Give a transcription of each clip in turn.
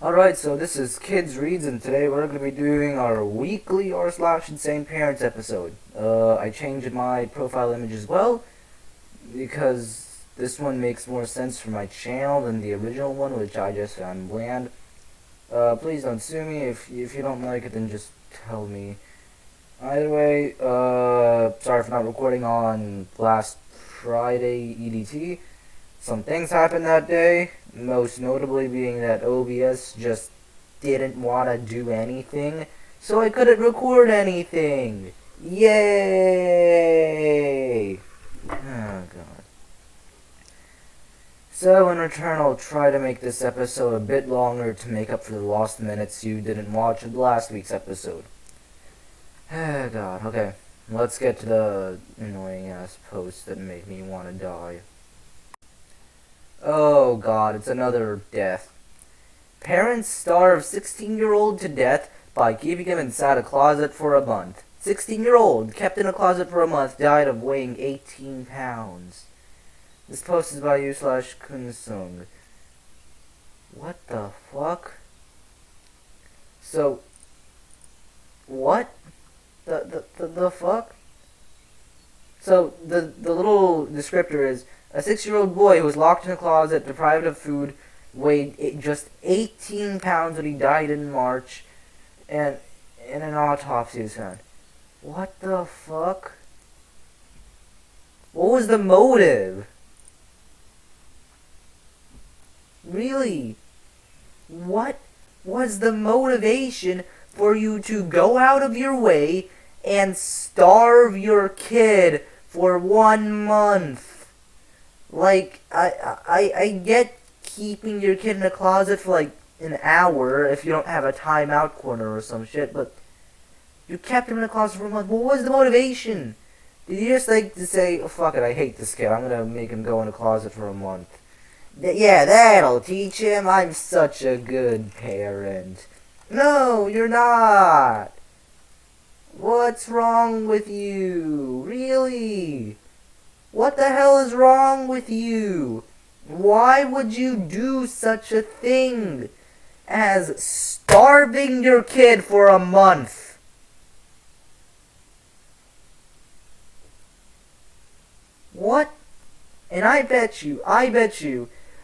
Alright, so this is Kids Reads, and today we're going to be doing our weekly r/insane parents episode. I changed my profile image as well, because this one makes more sense for my channel than the original one, which I just found bland. Please don't sue me. If you don't like it, then just tell me. Either way, sorry for not recording on last Friday EDT. Some things happened that day, most notably being that OBS just didn't want to do anything, so I couldn't record anything. Yay! Oh god. So in return, I'll try to make this episode a bit longer to make up for the lost minutes you didn't watch of last week's episode. Oh god, okay. Let's get to the annoying ass post that made me want to die. Oh god, it's another death. Parents starve 16-year-old to death by keeping him inside a closet for a month. 16-year-old, kept in a closet for a month, died of weighing 18 pounds. This post is by u/Kunsung. What the fuck? So, what? The fuck? So, the little descriptor is, a 6-year-old boy who was locked in a closet, deprived of food, weighed just 18 pounds when he died in March, and an autopsy was found. What the fuck? What was the motive? Really? What was the motivation for you to go out of your way and starve your kid for 1 month? Like, I get keeping your kid in a closet for like an hour if you don't have a timeout corner or some shit, but you kept him in a closet for a month. What was the motivation? Did you just like to say, oh, fuck it, I hate this kid, I'm gonna make him go in a closet for a month? Yeah, that'll teach him, I'm such a good parent. No, you're not. What's wrong with you? Really? What the hell is wrong with you? Why would you do such a thing as starving your kid for a month? What? And I bet you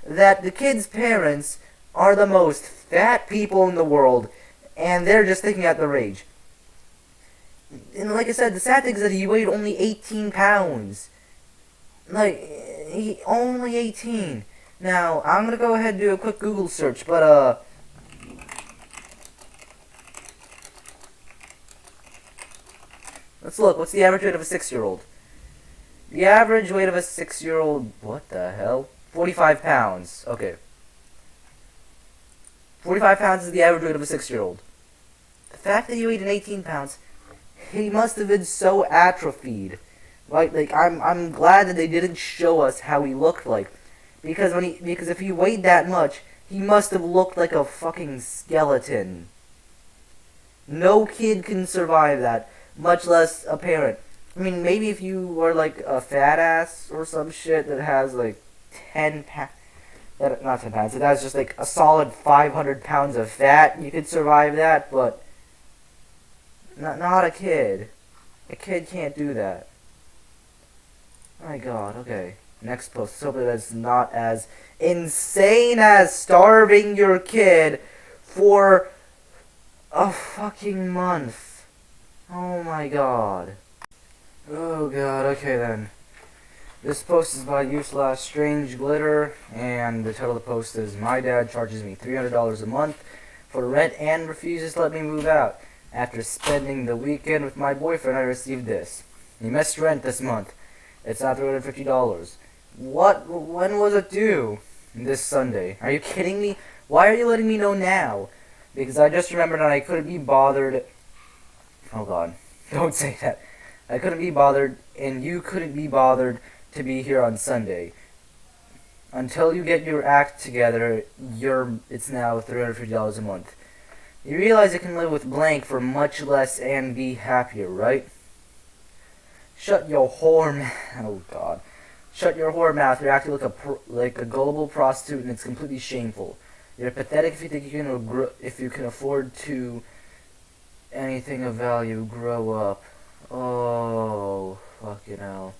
that the kid's parents are the most fat people in the world, and they're just thinking at their age. And like I said, the sad thing is that he weighed only 18 pounds. Like, he only 18. Now, I'm gonna go ahead and do a quick Google search, but, let's look. What's the average weight of a 6-year-old? The average weight of a 6-year-old, what the hell? 45 pounds. Okay. 45 pounds is the average weight of a 6-year-old. The fact that he weighed 18 pounds, he must have been so atrophied. Like I'm glad that they didn't show us how he looked like, because if he weighed that much, he must have looked like a fucking skeleton. No kid can survive that, much less a parent. I mean, maybe if you were like a fat ass or some shit that has like 10 pounds, not 10 pounds, it has just like a solid 500 pounds of fat, you could survive that, but not a kid. A kid can't do that. My god, okay. Next post. Let's hope that's not as insane as starving your kid for a fucking month. Oh my god. Oh god, okay then. This post is by u/Strange Glitter, and the title of the post is, My dad charges me $300 a month for rent and refuses to let me move out. After spending the weekend with my boyfriend, I received this. He missed rent this month. It's now $350. What? When was it due? This Sunday. Are you kidding me? Why are you letting me know now? Because I just remembered and I couldn't be bothered. Oh god. Don't say that. I couldn't be bothered, and you couldn't be bothered to be here on Sunday. Until you get your act together, it's now $350 a month. You realize you can live with blank for much less and be happier, right? Shut your whore mouth. Oh god. Shut your whore mouth. You're acting like a gullible prostitute, and it's completely shameful. You're pathetic if you think if you can afford to anything of value. Grow up. Oh, fucking hell.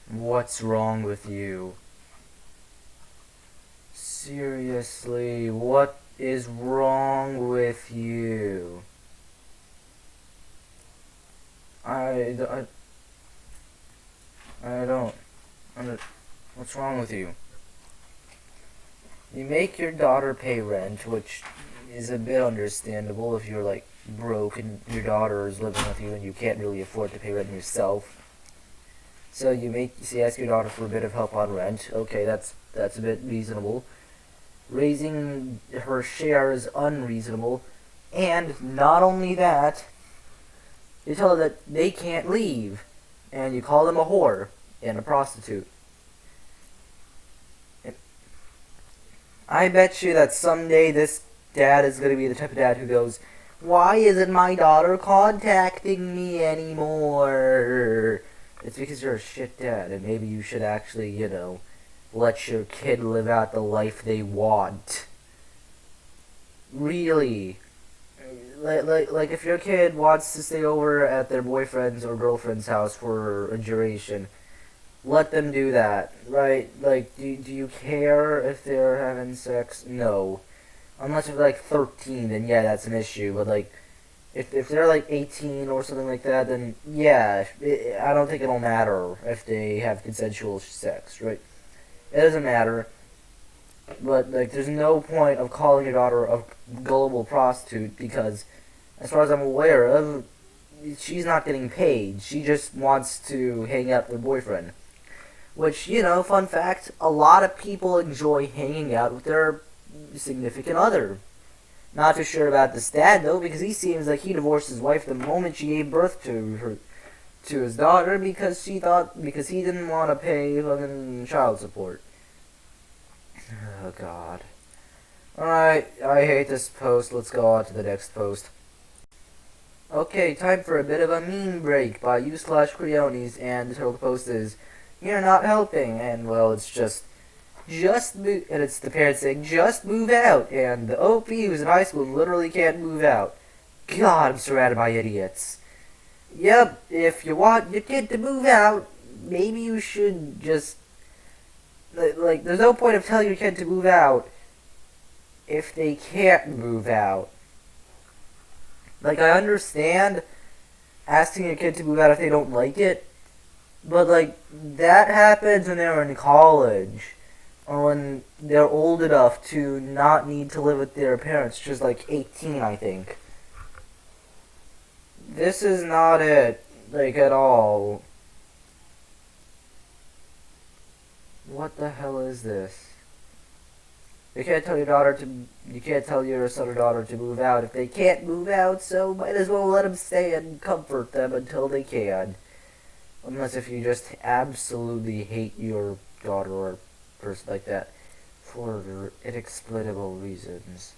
What's wrong with you? Seriously, what is wrong with you? I don't. What's wrong with you? You make your daughter pay rent, which is a bit understandable if you're like broke and your daughter is living with you and you can't really afford to pay rent yourself. So you ask your daughter for a bit of help on rent. Okay, that's a bit reasonable. Raising her share is unreasonable, and not only that, you tell her that they can't leave, and you call them a whore and a prostitute. I bet you that someday this dad is going to be the type of dad who goes, "Why isn't my daughter contacting me anymore?" It's because you're a shit dad, and maybe you should actually, let your kid live out the life they want. Really. Like if your kid wants to stay over at their boyfriend's or girlfriend's house for a duration, let them do that, right? Like, do you care if they're having sex? No. Unless they're like 13, then yeah, that's an issue. But like, if they're like 18 or something like that, then yeah, I don't think it'll matter if they have consensual sex, right? It doesn't matter. But like, there's no point of calling your daughter a gullible prostitute because, as far as I'm aware of, she's not getting paid. She just wants to hang out with her boyfriend. Which, fun fact, a lot of people enjoy hanging out with their significant other. Not too sure about this dad though, because he seems like he divorced his wife the moment she gave birth to his daughter because he didn't want to pay fucking child support. Oh god. Alright, I hate this post. Let's go on to the next post. Okay, time for a bit of a meme break by u/Creones, and the title of the post is, "You're not helping," and well, it's just move, and it's the parents saying, "Just move out," and the OP who's in high school literally can't move out. God, I'm surrounded by idiots. Yep, if you want your kid to move out, maybe you should just, like, there's no point of telling your kid to move out if they can't move out. Like, I understand asking your kid to move out if they don't like it, but, like, that happens when they're in college, or when they're old enough to not need to live with their parents, just like 18, I think. This is not it, like, at all. What the hell is this? You can't tell your son or daughter to move out if they can't move out, so might as well let them stay and comfort them until they can. Unless if you just absolutely hate your daughter or person like that for inexplicable reasons.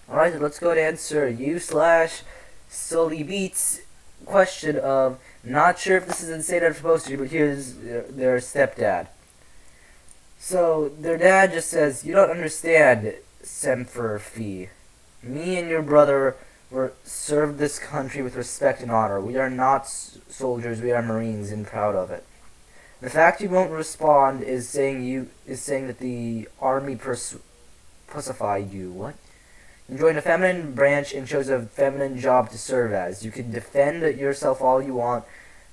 Alright, let's go to answer u/Sully Beats question of, not sure if this is insane or supposed to, but here's their stepdad. So, their dad just says, "You don't understand, Semper Fi. Me and your brother were served this country with respect and honor. We are not soldiers, we are Marines, and proud of it. The fact you won't respond is saying that the army pussified you." What? "You joined a feminine branch and chose a feminine job to serve as. You can defend yourself all you want,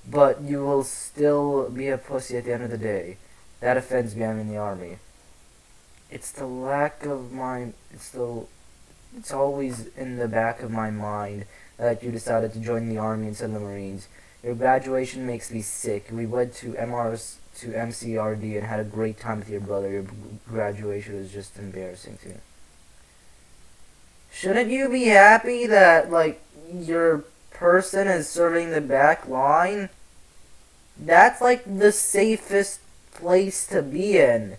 but you will still be a pussy at the end of the day. That offends me, I'm in the army." It's the lack of it's always in the back of my mind that you decided to join the army instead of the Marines. Your graduation makes me sick. We went to MCRD and had a great time with your brother. Your graduation was just embarrassing to me. Shouldn't you be happy that, like, your person is serving the back line? That's, like, the safest place to be in.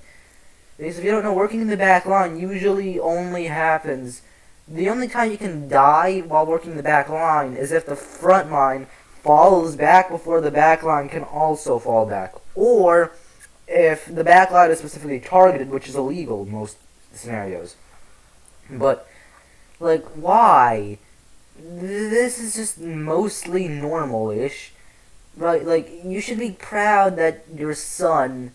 Because if you don't know, working in the back line usually only happens... The only time you can die while working the back line is if the front line falls back before the back line can also fall back. Or if the backline is specifically targeted, which is illegal in most scenarios. But, like, why? This is just mostly normal-ish. Right, like, you should be proud that your son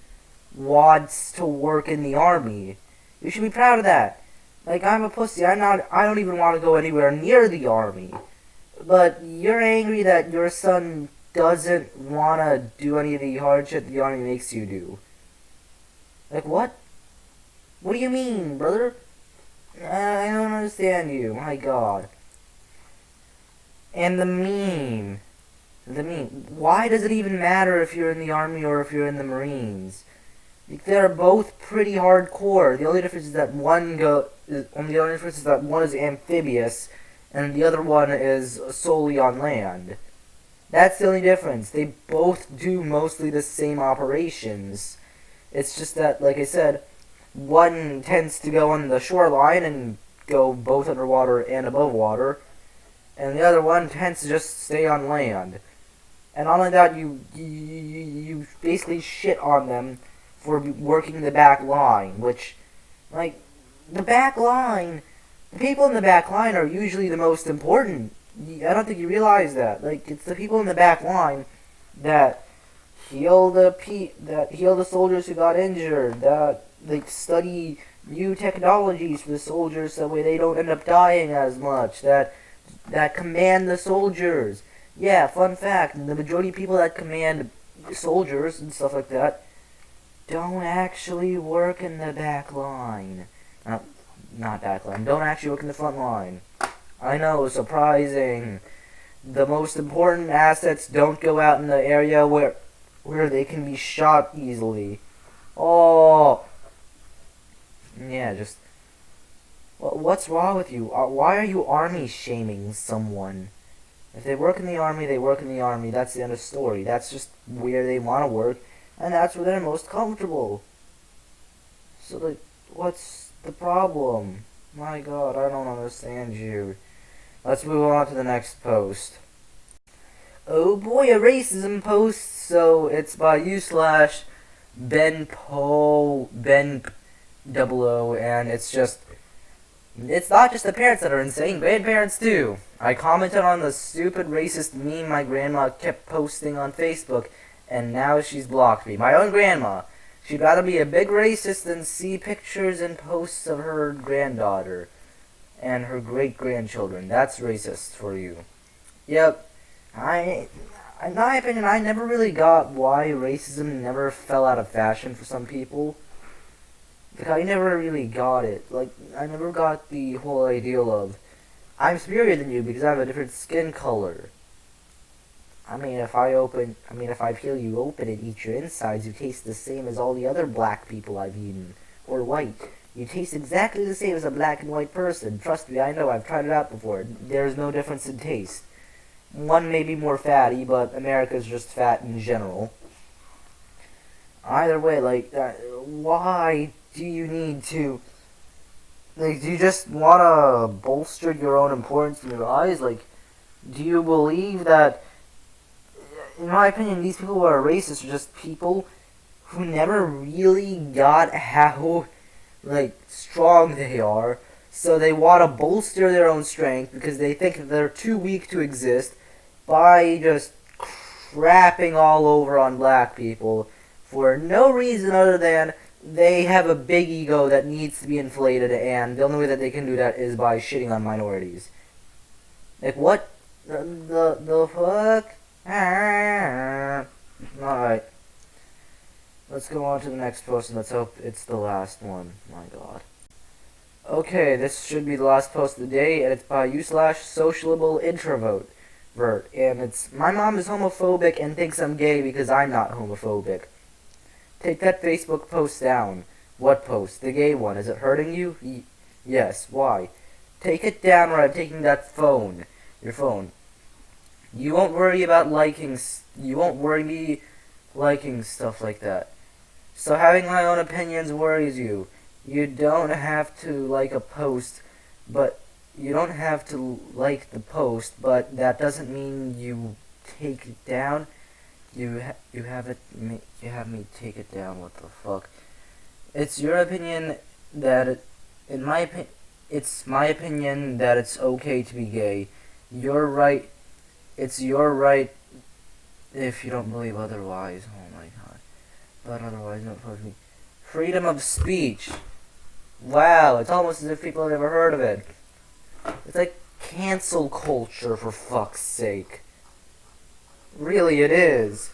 wants to work in the army. You should be proud of that. Like, I'm a pussy. I don't even want to go anywhere near the army. But you're angry that your son doesn't want to do any of the hard shit the army makes you do. Like, what? What do you mean, brother? I don't understand you. My god. And the meme. Why does it even matter if you're in the army or if you're in the Marines? They're both pretty hardcore. The only difference is that one is amphibious and the other one is solely on land. That's the only difference. They both do mostly the same operations. It's just that, like I said, one tends to go on the shoreline and go both underwater and above water, and the other one tends to just stay on land. And not only that, you basically shit on them for working the back line, which, like, the back line, the people in the back line are usually the most important. I don't think you realize that. Like, it's the people in the back line that heal the soldiers who got injured, that, like, study new technologies for the soldiers so that way they don't end up dying as much, that command the soldiers. Yeah, fun fact, the majority of people that command soldiers and stuff like that don't actually work in the back line. Not back line, don't actually work in the front line. I know, surprising. The most important assets don't go out in the area where they can be shot easily. Oh. Yeah, just... What's wrong with you? Why are you army shaming someone? If they work in the army, they work in the army. That's the end of the story. That's just where they want to work, and that's where they're most comfortable. So, like, what's the problem? My god, I don't understand you. Let's move on to the next post. Oh boy, a racism post. So, it's by Ben00, and it's not just the parents that are insane, grandparents too. I commented on the stupid racist meme my grandma kept posting on Facebook, and now she's blocked me. My own grandma. She'd rather be a big racist than see pictures and posts of her granddaughter and her great-grandchildren. That's racist for you. Yep. In my opinion, I never really got why racism never fell out of fashion for some people. Like, I never really got it. Like, I never got the whole ideal of, I'm superior than you because I have a different skin color. If I peel you open and eat your insides, you taste the same as all the other black people I've eaten. Or white. You taste exactly the same as a black and white person. Trust me, I know, I've tried it out before. There's no difference in taste. One may be more fatty, but America's just fat in general. Either way, like, why do you need to... Like, do you just want to bolster your own importance in your eyes? Like, do you believe that... In my opinion, these people who are racist are just people who never really got how, like, strong they are. So they want to bolster their own strength because they think that they're too weak to exist by just crapping all over on black people for no reason other than they have a big ego that needs to be inflated, and the only way that they can do that is by shitting on minorities. Like, what the fuck? Alright. Let's go on to the next post, and let's hope it's the last one. My god. Okay, this should be the last post of the day, and it's by u/sociable introvert. And it's, my mom is homophobic and thinks I'm gay because I'm not homophobic. Take that Facebook post down. What post? The gay one. Is it hurting you? Yes. Why? Take it down or I'm taking that phone. Your phone. You won't worry about liking... You won't worry me liking stuff like that. So having my own opinions worries you. You don't have to like a post, but... You don't have to like the post, but that doesn't mean you take it down. You have you have me take it down. What the fuck? It's your opinion that it's my opinion that it's okay to be gay. You're right. It's your right if you don't believe otherwise. Oh my god. But otherwise, don't fuck me. Freedom of speech. Wow, it's almost as if people have never heard of it. It's like cancel culture, for fuck's sake. Really, it is.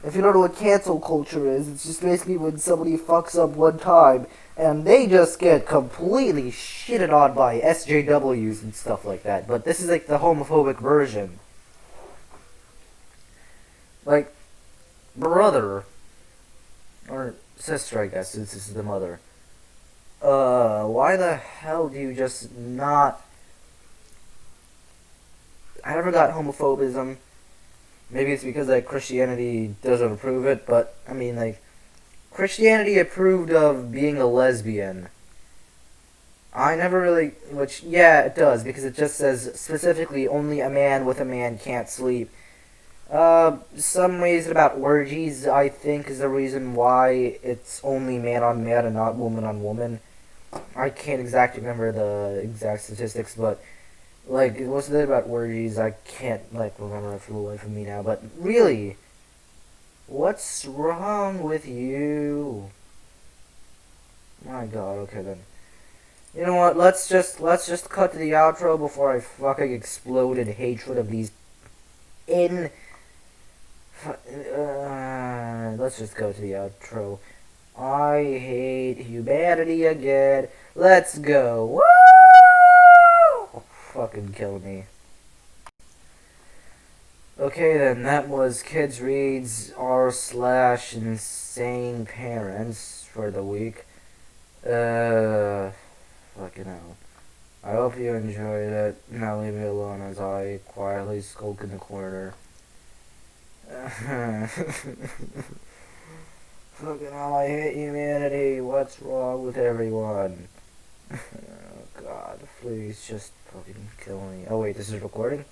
If you don't know what cancel culture is, it's just basically when somebody fucks up one time and they just get completely shitted on by SJWs and stuff like that. But this is like the homophobic version. Like, brother, or sister, I guess, since this is the mother. Why the hell do you just not... I never got homophobism. Maybe it's because, like, Christianity doesn't approve it, but, I mean, like, Christianity approved of being a lesbian. I never really, which, yeah, it does, because it just says, specifically, only a man with a man can't sleep. Some reason about orgies, I think, is the reason why it's only man on man and not woman on woman. I can't exactly remember the exact statistics, but, like, what's the thing about orgies? I can't, like, remember for the life of me now, but really, what's wrong with you? My god, okay then. You know what, let's just cut to the outro before I fucking explode in hatred of these let's just go to the outro. I hate humanity again. Let's go. Woo! Fucking kill me. Okay then, that was Kids Reads r/insaneparents for the week. Fucking hell. I hope you enjoyed it. Now leave me alone as I quietly skulk in the corner. Fucking hell, I hate humanity. What's wrong with everyone? Oh god, please just fucking kill me. Oh wait, this is recording?